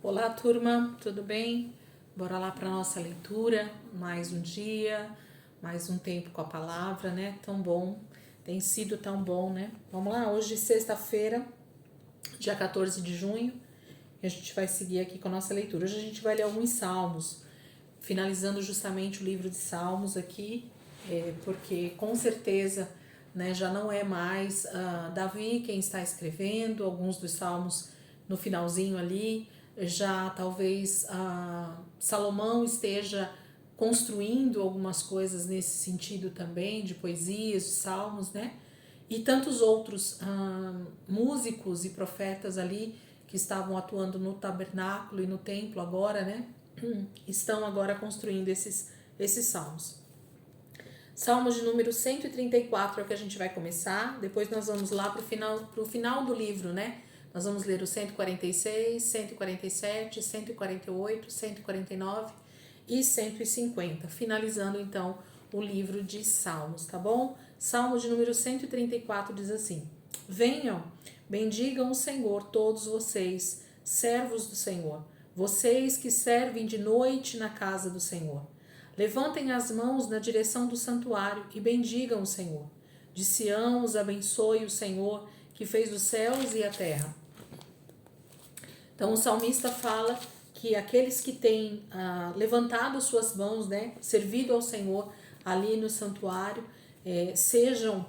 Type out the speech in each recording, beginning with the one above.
Olá, turma, tudo bem? Bora lá para nossa leitura. Mais um dia, mais um tempo com a palavra, né? Tão bom, tem sido tão bom, né? Vamos lá, hoje, sexta-feira, dia 14 de junho, e a gente vai seguir aqui com a nossa leitura. Hoje a gente vai ler alguns salmos, finalizando justamente o livro de Salmos aqui, porque com certeza, né, já não é mais Davi quem está escrevendo, alguns dos salmos no finalzinho ali, já talvez Salomão esteja construindo algumas coisas nesse sentido também, de poesias, de salmos, né? E tantos outros músicos e profetas ali que estavam atuando no tabernáculo e no templo agora, né? Estão agora construindo esses salmos. Salmos de número 134 é o que a gente vai começar. Depois nós vamos lá para o final do livro, né? Nós vamos ler o 146, 147, 148, 149 e 150, finalizando então o livro de Salmos, tá bom? Salmo de número 134 diz assim: Venham, bendigam o Senhor todos vocês, servos do Senhor, vocês que servem de noite na casa do Senhor. Levantem as mãos na direção do santuário e bendigam o Senhor. De Sião os abençoe o Senhor, que fez os céus e a terra. Então o salmista fala que aqueles que têm levantado suas mãos, né, servido ao Senhor ali no santuário, sejam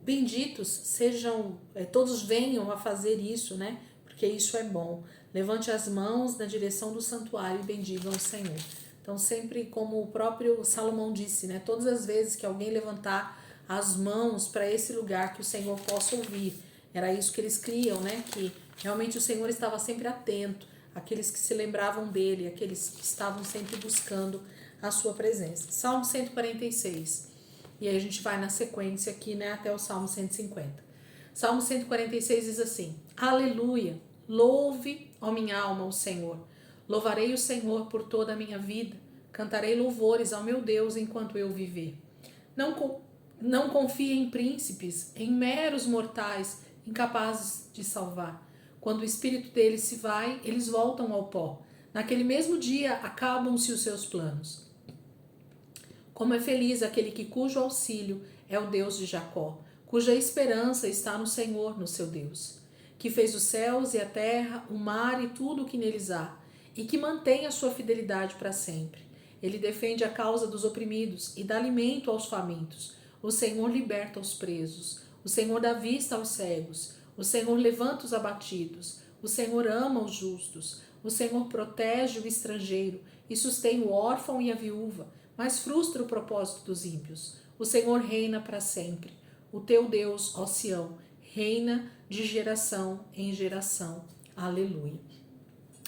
benditos, sejam todos venham a fazer isso, né? Porque isso é bom. Levante as mãos na direção do santuário e bendigam o Senhor. Então, sempre como o próprio Salomão disse, né? Todas as vezes que alguém levantar as mãos para esse lugar que o Senhor possa ouvir, era isso que eles criam, né? Que realmente o Senhor estava sempre atento àqueles que se lembravam dele, àqueles que estavam sempre buscando a sua presença. Salmo 146. E aí a gente vai na sequência aqui, né, até o Salmo 150. Salmo 146 diz assim: Aleluia! Louve, ó minha alma, o Senhor. Louvarei o Senhor por toda a minha vida. Cantarei louvores ao meu Deus enquanto eu viver. Não confie em príncipes, em meros mortais, incapazes de salvar. Quando o espírito deles se vai, eles voltam ao pó. Naquele mesmo dia acabam-se os seus planos. Como é feliz aquele cujo auxílio é o Deus de Jacó, cuja esperança está no Senhor, no seu Deus, que fez os céus e a terra, o mar e tudo o que neles há, e que mantém a sua fidelidade para sempre. Ele defende a causa dos oprimidos e dá alimento aos famintos. O Senhor liberta os presos. O Senhor dá vista aos cegos. O Senhor levanta os abatidos. O Senhor ama os justos. O Senhor protege o estrangeiro e sustém o órfão e a viúva, mas frustra o propósito dos ímpios. O Senhor reina para sempre. O teu Deus, ó Sião, reina de geração em geração. Aleluia.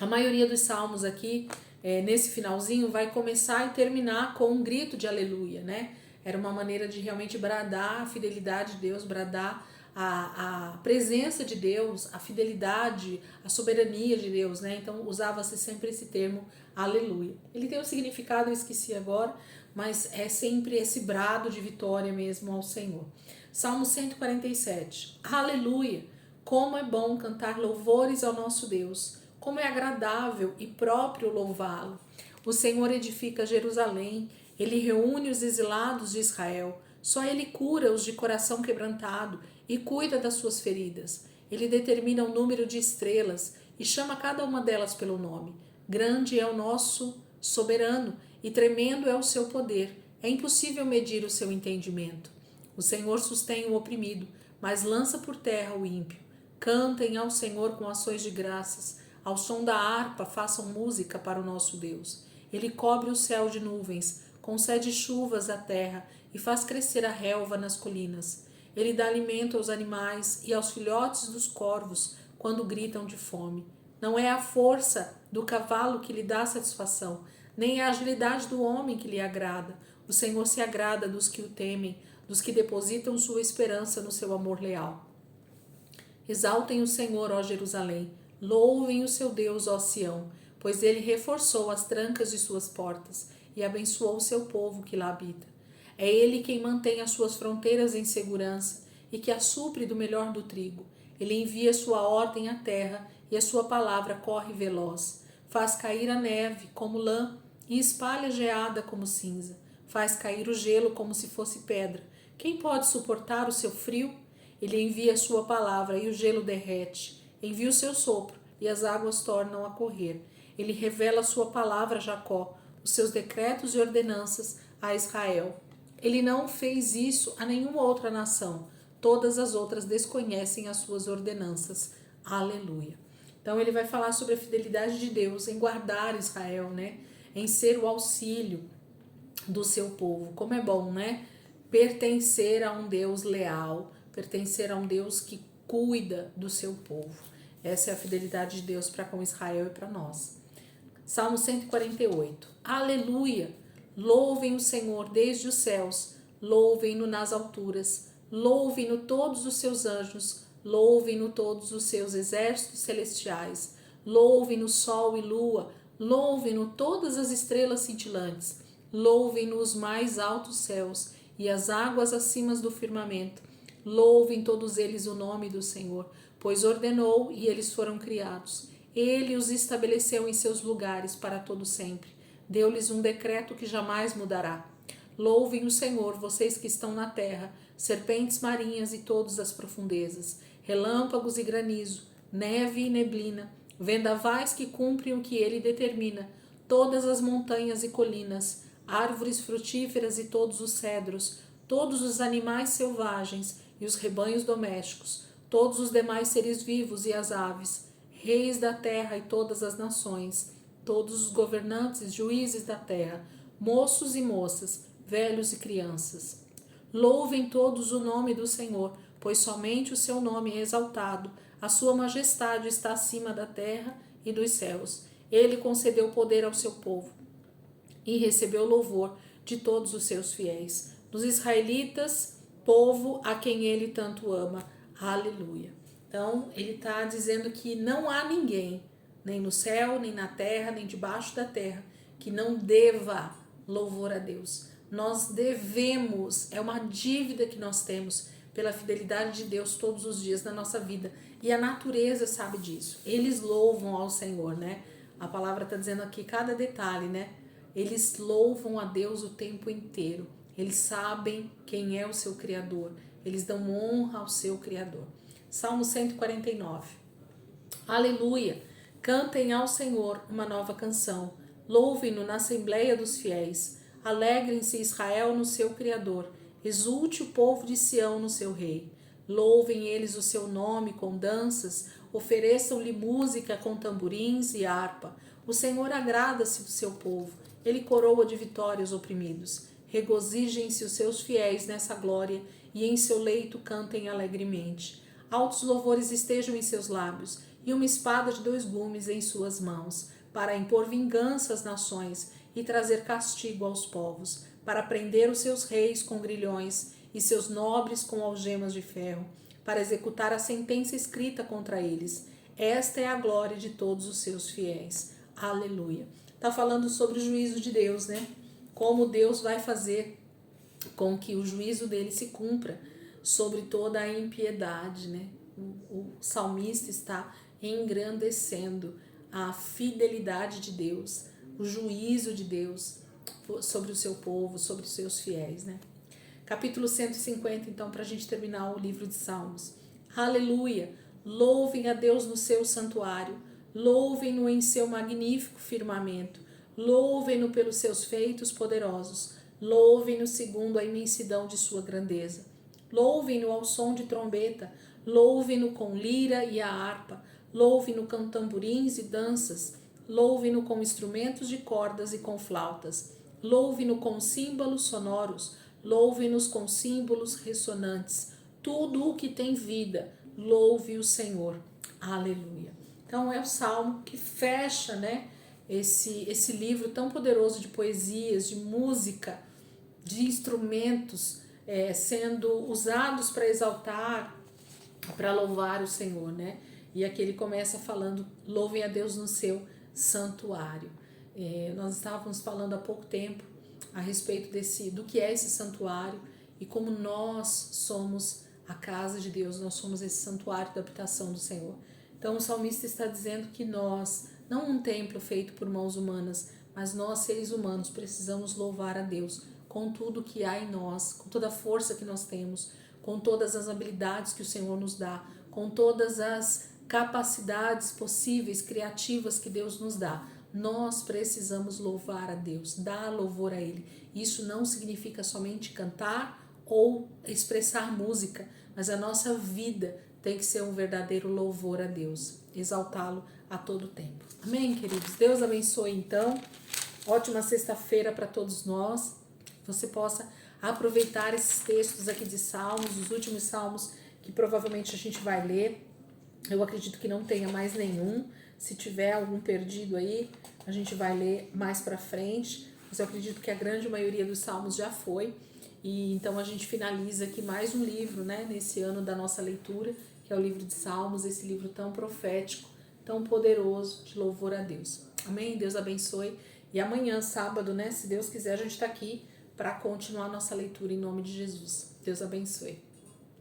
A maioria dos salmos aqui, nesse finalzinho, vai começar e terminar com um grito de aleluia, né? Era uma maneira de realmente bradar a fidelidade de Deus, bradar a presença de Deus, a fidelidade, a soberania de Deus, né? Então usava-se sempre esse termo aleluia. Ele tem um significado, eu esqueci agora, mas é sempre esse brado de vitória mesmo ao Senhor. Salmo 147. Aleluia! Como é bom cantar louvores ao nosso Deus, como é agradável e próprio louvá-lo. O Senhor edifica Jerusalém, ele reúne os exilados de Israel, só ele cura os de coração quebrantado e cuida das suas feridas. Ele determina o número de estrelas e chama cada uma delas pelo nome. Grande é o nosso soberano e tremendo é o seu poder. É impossível medir o seu entendimento. O Senhor sustém o oprimido, mas lança por terra o ímpio. Cantem ao Senhor com ações de graças. Ao som da harpa façam música para o nosso Deus. Ele cobre o céu de nuvens, concede chuvas à terra e faz crescer a relva nas colinas. Ele dá alimento aos animais e aos filhotes dos corvos quando gritam de fome. Não é a força do cavalo que lhe dá satisfação, nem a agilidade do homem que lhe agrada. O Senhor se agrada dos que o temem, dos que depositam sua esperança no seu amor leal. Exaltem o Senhor, ó Jerusalém, louvem o seu Deus, ó Sião, pois ele reforçou as trancas de suas portas e abençoou o seu povo que lá habita. É ele quem mantém as suas fronteiras em segurança e que as supre do melhor do trigo. Ele envia sua ordem à terra e a sua palavra corre veloz. Faz cair a neve como lã e espalha a geada como cinza. Faz cair o gelo como se fosse pedra. Quem pode suportar o seu frio? Ele envia a sua palavra e o gelo derrete. Envia o seu sopro e as águas tornam a correr. Ele revela a sua palavra a Jacó, os seus decretos e ordenanças a Israel. Ele não fez isso a nenhuma outra nação. Todas as outras desconhecem as suas ordenanças. Aleluia. Então ele vai falar sobre a fidelidade de Deus em guardar Israel, né? Em ser o auxílio do seu povo. Como é bom, né? Pertencer a um Deus leal, pertencer a um Deus que cuida do seu povo. Essa é a fidelidade de Deus para com Israel e para nós. Salmo 148. Aleluia! Louvem o Senhor desde os céus, louvem-no nas alturas, louvem-no todos os seus anjos, louvem-no todos os seus exércitos celestiais, louvem-no sol e lua, louvem-no todas as estrelas cintilantes, louvem-no os mais altos céus e as águas acima do firmamento, louvem todos eles o nome do Senhor, pois ordenou e eles foram criados. Ele os estabeleceu em seus lugares para todo sempre. Deu-lhes um decreto que jamais mudará. Louvem o Senhor, vocês que estão na terra, serpentes marinhas e todas as profundezas, relâmpagos e granizo, neve e neblina, vendavais que cumprem o que ele determina, todas as montanhas e colinas, árvores frutíferas e todos os cedros, todos os animais selvagens e os rebanhos domésticos, todos os demais seres vivos e as aves, reis da terra e todas as nações, todos os governantes, juízes da terra, moços e moças, velhos e crianças. Louvem todos o nome do Senhor, pois somente o seu nome é exaltado. A sua majestade está acima da terra e dos céus. Ele concedeu poder ao seu povo e recebeu louvor de todos os seus fiéis. Dos israelitas, povo a quem ele tanto ama. Aleluia. Então, ele está dizendo que não há ninguém, nem no céu, nem na terra, nem debaixo da terra, que não deva louvor a Deus. Nós devemos, é uma dívida que nós temos pela fidelidade de Deus todos os dias da nossa vida. E a natureza sabe disso. Eles louvam ao Senhor, né? A palavra está dizendo aqui cada detalhe, né? Eles louvam a Deus o tempo inteiro. Eles sabem quem é o seu Criador. Eles dão honra ao seu Criador. Salmo 149. Aleluia! Cantem ao Senhor uma nova canção. Louvem-no na Assembleia dos Fiéis. Alegrem-se Israel no seu Criador. Exulte o povo de Sião no seu Rei. Louvem eles o seu nome com danças. Ofereçam-lhe música com tamborins e harpa. O Senhor agrada-se do seu povo. Ele coroa de vitória os oprimidos. Regozijem-se os seus fiéis nessa glória e em seu leito cantem alegremente. Altos louvores estejam em seus lábios e uma espada de 2 gumes em suas mãos, para impor vingança às nações e trazer castigo aos povos, para prender os seus reis com grilhões e seus nobres com algemas de ferro, para executar a sentença escrita contra eles. Esta é a glória de todos os seus fiéis. Aleluia. Está falando sobre o juízo de Deus, né? Como Deus vai fazer com que o juízo dele se cumpra sobre toda a impiedade, né? O salmista está engrandecendo a fidelidade de Deus, o juízo de Deus sobre o seu povo, sobre os seus fiéis, né? Capítulo 150, então, para a gente terminar o livro de Salmos. Aleluia! Louvem a Deus no seu santuário, louvem-no em seu magnífico firmamento, louvem-no pelos seus feitos poderosos, louvem-no segundo a imensidão de sua grandeza. Louvem-no ao som de trombeta, louvem-no com lira e a harpa, louvem-no com tamborins e danças, louvem-no com instrumentos de cordas e com flautas, louvem-no com símbolos sonoros, louvem-nos com símbolos ressonantes. Tudo o que tem vida, louve o Senhor. Aleluia. Então é o salmo que fecha, né, esse livro tão poderoso de poesias, de música, de instrumentos sendo usados para exaltar, para louvar o Senhor, né? E aqui ele começa falando, louvem a Deus no seu santuário. Nós estávamos falando há pouco tempo a respeito do que é esse santuário e como nós somos a casa de Deus, nós somos esse santuário da habitação do Senhor. Então o salmista está dizendo que nós, não um templo feito por mãos humanas, mas nós seres humanos precisamos louvar a Deus com tudo que há em nós, com toda a força que nós temos, com todas as habilidades que o Senhor nos dá, com todas as capacidades possíveis, criativas que Deus nos dá. Nós precisamos louvar a Deus, dar louvor a Ele. Isso não significa somente cantar ou expressar música, mas a nossa vida tem que ser um verdadeiro louvor a Deus, exaltá-lo a todo tempo. Amém, queridos? Deus abençoe então. Ótima sexta-feira para todos nós. Você possa aproveitar esses textos aqui de Salmos, os últimos Salmos que provavelmente a gente vai ler. Eu acredito que não tenha mais nenhum. Se tiver algum perdido aí, a gente vai ler mais para frente. Mas eu acredito que a grande maioria dos Salmos já foi. E então a gente finaliza aqui mais um livro, né, nesse ano da nossa leitura, que é o livro de Salmos, esse livro tão profético, tão poderoso de louvor a Deus. Amém? Deus abençoe. E amanhã, sábado, né, se Deus quiser, a gente está aqui para continuar a nossa leitura em nome de Jesus. Deus abençoe.